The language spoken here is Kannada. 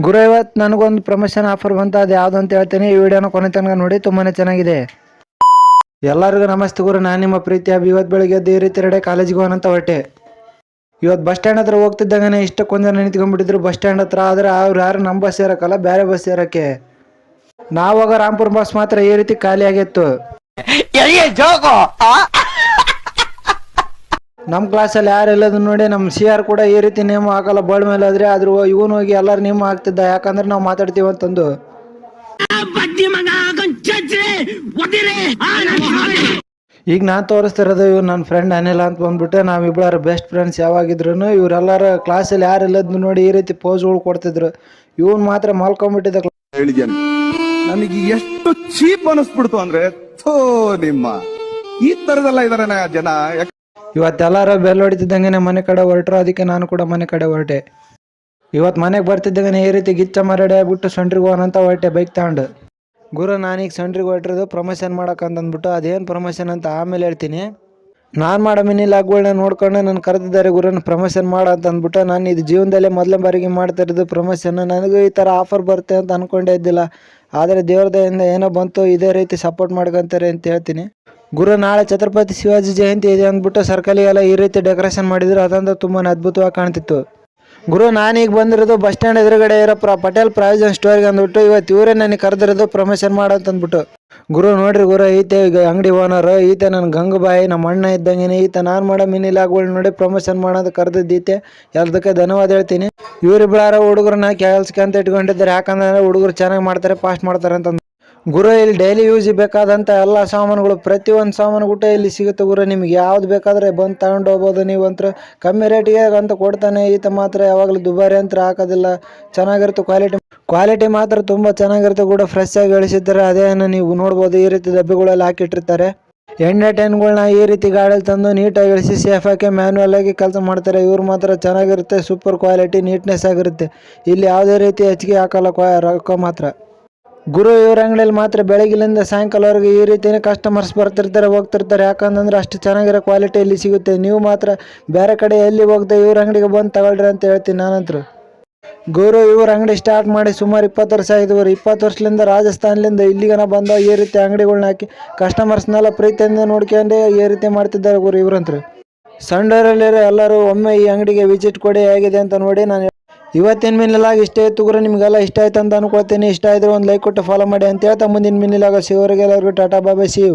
ಗುರು ಇವತ್ತು ನನಗೊಂದು ಪ್ರಮೋಷನ್ ಆಫರ್ ಬಂತು, ಅದು ಯಾವುದು ಅಂತ ಹೇಳ್ತೀನಿ. ಈ ವಿಡಿಯೋನ ಕೊನೆ ತನಕ ನೋಡಿ, ತುಂಬಾ ಚೆನ್ನಾಗಿದೆ. ಎಲ್ಲರಿಗೂ ನಮಸ್ತೆ ಗುರು, ನಾನು ನಿಮ್ಮ ಪ್ರೀತಿ ಅಭಿ. ಇವತ್ತು ಬೆಳಿಗ್ಗೆ ಎದ್ದು ಈ ರೀತಿ ರೆಡಿ ಕಾಲೇಜಿಗೆ ಹೋಗೋಣಂತ ಹೊರಟೆ. ಇವತ್ತು ಬಸ್ ಸ್ಟ್ಯಾಂಡ್ ಹತ್ರ ಹೋಗ್ತಿದ್ದಂಗೆ ಇಷ್ಟಕ್ಕೊಂದು ಜನ ನಿಂತ್ಕೊಂಡ್ಬಿಟ್ಟಿದ್ರು ಬಸ್ ಸ್ಟ್ಯಾಂಡ್ ಹತ್ರ. ಆದರೆ ಅವ್ರು ಯಾರು ನಮ್ಮ ಬಸ್ ಸೇರಕ್ಕಲ್ಲ, ಬೇರೆ ಬಸ್ ಸೇರಕ್ಕೆ. ನಾವಾಗ ರಾಂಪುರ ಬಸ್ ಮಾತ್ರ ಈ ರೀತಿ ಖಾಲಿ ಆಗಿತ್ತು. ನಮ್ಮ ಕ್ಲಾಸಲ್ಲಿ ಯಾರು ಇಲ್ಲದನ್ನ ನೋಡಿ ನಮ್ಮ CR ಕೂಡ ಈ ರೀತಿ ನೇಮ್ ಹಾಕಲ್ಲ ಬೋರ್ಡ್ ಮೇಲೆ. ಆದ್ರೂ ಇವನು ಹೋಗಿ ಎಲ್ಲರೂ ನೇಮ್ ಹಾಕ್ತಿದ್ದ, ಯಾಕಂದ್ರೆ ನಾವು ಮಾತಾಡ್ತೀವಿ ಅಂತಂದು. ಈಗ ನಾನು ತೋರಿಸ್ತಿರೋದು ಇವ್ರು ನನ್ನ ಫ್ರೆಂಡ್ ಅನಿಲ್ ಅಂತ ಬಂದ್ಬಿಟ್ಟು. ನಾವಿಬ್ಬರು ಬೆಸ್ಟ್ ಫ್ರೆಂಡ್ಸ್ ಯಾವಾಗಿದ್ರು. ಇವರೆಲ್ಲರ ಕ್ಲಾಸಲ್ಲಿ ಯಾರು ಇಲ್ಲದನ್ನ ನೋಡಿ ಈ ರೀತಿ ಪೋಸ್ಗಳು ಕೊಡ್ತಿದ್ರು. ಇವನು ಮಾತ್ರ ಮಲ್ಕೊಂಡ್ಬಿಟ್ಟಿದ್ದ. ನನಗೆ ಎಷ್ಟು ಚೀಪ್ ಅನಿಸ್ಬಿಡ್ತು ಅಂದ್ರೆ, ನಿಮ್ಮ ಈ ತರದೆಲ್ಲ ಇದಾರೆ ಜನ. ಇವತ್ತೆಲ್ಲರೂ ಬೆಲ್ ಹೊಡಿತಿದ್ದಂಗೆ ಮನೆ ಕಡೆ ಹೊರಟ್ರು, ಅದಕ್ಕೆ ನಾನು ಕೂಡ ಮನೆ ಕಡೆ ಹೊರಟೆ. ಇವತ್ತು ಮನೆಗೆ ಬರ್ತಿದ್ದಂಗೆ ಈ ರೀತಿ ಗಿಚ್ಚ ಮರಡಿ ಆಗ್ಬಿಟ್ಟು ಸೊಂಟ್ರಿಗೆ ಹೋಗೋಣಂತ ಹೊರಟೆ ಬೈಕ್ ತಗೊಂಡು. ಗುರು ನಾನೀಗ ಸೊಂಟ್ರಿಗೆ ಹೊರಟಿರೋದು ಪ್ರಮೋಷನ್ ಮಾಡೋಕ್ಕಂತಂದ್ಬಿಟ್ಟು. ಅದೇನು ಪ್ರಮೋಷನ್ ಅಂತ ಆಮೇಲೆ ಹೇಳ್ತೀನಿ. ನಾನು ಮಾಡೋ ಮಿನಿ ಲಾಗ್ಗಳನ್ನ ನೋಡ್ಕೊಂಡು ನಾನು ಕರೆದಿದ್ದಾರೆ ಗುರುನ ಪ್ರಮೋಷನ್ ಮಾಡ ಅಂತ ಅಂದ್ಬಿಟ್ಟು. ನಾನು ಇದು ಜೀವನದಲ್ಲೇ ಮೊದಲನೇ ಬಾರಿಗೆ ಮಾಡ್ತಾ ಇರೋದು ಪ್ರಮೋಷನ್. ನನಗೂ ಈ ಥರ ಆಫರ್ ಬರುತ್ತೆ ಅಂತ ಅಂದ್ಕೊಂಡೇ ಇದ್ದಿಲ್ಲ. ಆದರೆ ದೇವ್ರ ದಯೆಯಿಂದ ಏನೋ ಬಂತು, ಇದೇ ರೀತಿ ಸಪೋರ್ಟ್ ಮಾಡ್ಕೊತಾರೆ ಅಂತ ಹೇಳ್ತೀನಿ. ಗುರು ನಾಳೆ ಛತ್ರಪತಿ ಶಿವಾಜಿ ಜಯಂತಿ ಇದೆ ಅಂದ್ಬಿಟ್ಟು ಸರ್ಕಲಿಗೆಲ್ಲ ಈ ರೀತಿ ಡೆಕೋರೇಷನ್ ಮಾಡಿದ್ರು. ಅದಂತೂ ತುಂಬಾ ಅದ್ಭುತವಾಗಿ ಕಾಣ್ತಿತ್ತು. ಗುರು ನಾನೀಗ ಬಂದಿರೋದು ಬಸ್ ಸ್ಟ್ಯಾಂಡ್ ಎದುರುಗಡೆ ಇರೋ ಪಟೇಲ್ ಪ್ರಾವಿಷನ್ ಸ್ಟೋರ್ಗೆ ಅಂದ್ಬಿಟ್ಟು. ಇವತ್ತು ಇವರೇ ನನಗೆ ಕರೆದಿರೋದು ಪ್ರಮೋಷನ್ ಮಾಡಂತಂದ್ಬಿಟ್ಟು. ಗುರು ನೋಡ್ರಿ ಗುರು, ಈತೆ ಈಗ ಅಂಗಡಿ ಓನರ್, ಈತೆ ನನ್ನ ಗಂಗೂಬಾಯಿ ನಮ್ಮ ಅಣ್ಣ ಇದ್ದಂಗೆ. ಈತ ನಾನು ಮಾಡೋ ಮಿನಿ ಲಾಗ್ಗಳು ನೋಡಿ ಪ್ರಮೋಷನ್ ಮಾಡೋದು ಕರೆದಿದ್ದೀತೆ. ಎಲ್ಲದಕ್ಕೆ ಧನ್ಯವಾದ ಹೇಳ್ತೀನಿ. ಇವರಿಬ್ಬರ ಹುಡುಗರನ್ನ ಕೆಲ್ಸಕ್ಕೆ ಅಂತ ಇಟ್ಕೊಂಡಿದ್ದಾರೆ, ಯಾಕಂದ್ರೆ ಹುಡುಗರು ಚೆನ್ನಾಗಿ ಮಾಡ್ತಾರೆ, ಫಾಸ್ಟ್ ಮಾಡ್ತಾರೆ ಅಂತಂದು. ಗುರು ಇಲ್ಲಿ ಡೈಲಿ ಯೂಸ್ ಬೇಕಾದಂಥ ಎಲ್ಲ ಸಾಮಾನುಗಳು, ಪ್ರತಿಯೊಂದು ಸಾಮಾನು ಕೂಡ ಇಲ್ಲಿ ಸಿಗುತ್ತೆ ಗುರು. ನಿಮ್ಗೆ ಯಾವ್ದು ಬೇಕಾದರೆ ಬಂದು ತಗೊಂಡು ಹೋಗ್ಬೋದು. ನೀವಂತರ ಕಮ್ಮಿ ರೇಟಿಗೆ ಅಂತ ಕೊಡ್ತಾನೆ. ಈತ ಮಾತ್ರ ಯಾವಾಗಲೂ ದುಬಾರಿ ಅಂತ ಹಾಕೋದಿಲ್ಲ, ಚೆನ್ನಾಗಿರುತ್ತೆ. ಕ್ವಾಲಿಟಿ ಮಾತ್ರ ತುಂಬ ಚೆನ್ನಾಗಿರುತ್ತೆ ಕೂಡ, ಫ್ರೆಶ್ ಆಗಿ ಇಳಿಸಿದ್ದಾರೆ. ಅದೇನು ನೀವು ನೋಡ್ಬೋದು, ಈ ರೀತಿ ಡಬ್ಬಿಗಳೆಲ್ಲ ಹಾಕಿಟ್ಟಿರ್ತಾರೆ. ಎಣ್ಣೆ ಟೆನ್ಗಳನ್ನ ಈ ರೀತಿ ಗಾಡಿಯಲ್ಲಿ ತಂದು ನೀಟಾಗಿ ಇಳಿಸಿ ಸೇಫಾಗಿ ಮ್ಯಾನ್ಯಲ್ ಆಗಿ ಕೆಲಸ ಮಾಡ್ತಾರೆ. ಇವ್ರು ಮಾತ್ರ ಚೆನ್ನಾಗಿರುತ್ತೆ, ಸೂಪರ್ ಕ್ವಾಲಿಟಿ, ನೀಟ್ನೆಸ್ ಆಗಿರುತ್ತೆ. ಇಲ್ಲಿ ಯಾವುದೇ ರೀತಿ ಹೆಚ್ಚಿಗೆ ಹಾಕಲ್ಲ ರೊಕ್ಕ ಮಾತ್ರ. ಗುರು ಇವ್ರ ಅಂಗಡಿಯಲ್ಲಿ ಮಾತ್ರ ಬೆಳಗಿನಿಂದ ಸಾಯಂಕಾಲವರೆಗೆ ಈ ರೀತಿಯೇ ಕಸ್ಟಮರ್ಸ್ ಬರ್ತಿರ್ತಾರೆ, ಹೋಗ್ತಿರ್ತಾರೆ. ಯಾಕಂತಂದ್ರೆ ಅಷ್ಟು ಚೆನ್ನಾಗಿರೋ ಕ್ವಾಲಿಟಿ ಇಲ್ಲಿ ಸಿಗುತ್ತೆ. ನೀವು ಮಾತ್ರ ಬೇರೆ ಕಡೆ ಎಲ್ಲಿ ಹೋಗದೆ ಇವ್ರ ಅಂಗಡಿಗೆ ಬಂದು ತಗೊಳ್ರಿ ಅಂತ ಹೇಳ್ತೀನಿ ನಾನಂತರು. ಗುರು ಇವ್ರ ಅಂಗಡಿ ಸ್ಟಾರ್ಟ್ ಮಾಡಿ ಸುಮಾರು 20 ವರ್ಷ ಆಯ್ತು. 20 ವರ್ಷದಿಂದ ರಾಜಸ್ಥಾನದಿಂದ ಇಲ್ಲಿಗನ ಬಂದ ಈ ರೀತಿ ಅಂಗಡಿಗಳನ್ನ ಹಾಕಿ ಕಸ್ಟಮರ್ಸ್ನೆಲ್ಲ ಪ್ರೀತಿಯಿಂದ ನೋಡ್ಕೊಂಡು ಈ ರೀತಿ ಮಾಡ್ತಿದ್ದಾರೆ ಗುರು ಇವ್ರಂತರು. ಸಂಡೂರಲ್ಲಿರೋ ಎಲ್ಲರೂ ಒಮ್ಮೆ ಈ ಅಂಗಡಿಗೆ ವಿಸಿಟ್ ಕೊಡಿ, ಹೇಗಿದೆ ಅಂತ ನೋಡಿ. ನಾನು ಇವತ್ತಿನ ಮಿನಿಲಾಗ ಇಷ್ಟ ಇತ್ತು ಗುರು, ನಿಮಗೆಲ್ಲ ಇಷ್ಟ ಆಯ್ತು ಅಂತ ಅನ್ಕೊಳ್ತೀನಿ. ಇಷ್ಟ ಆಯಿದ್ರೆ ಒಂದು ಲೈಕ್ ಕೊಟ್ಟು ಫಾಲೋ ಮಾಡಿ ಅಂತ ಹೇಳ್ತಾ ಮುಂದಿನ ಮಿನಿಲಾಗ ಸಿಗೋರಿಗೆ ಎಲ್ಲರಿಗೂ ಟಾಟಾ ಬಾಬಾ ಸಿ ಯು.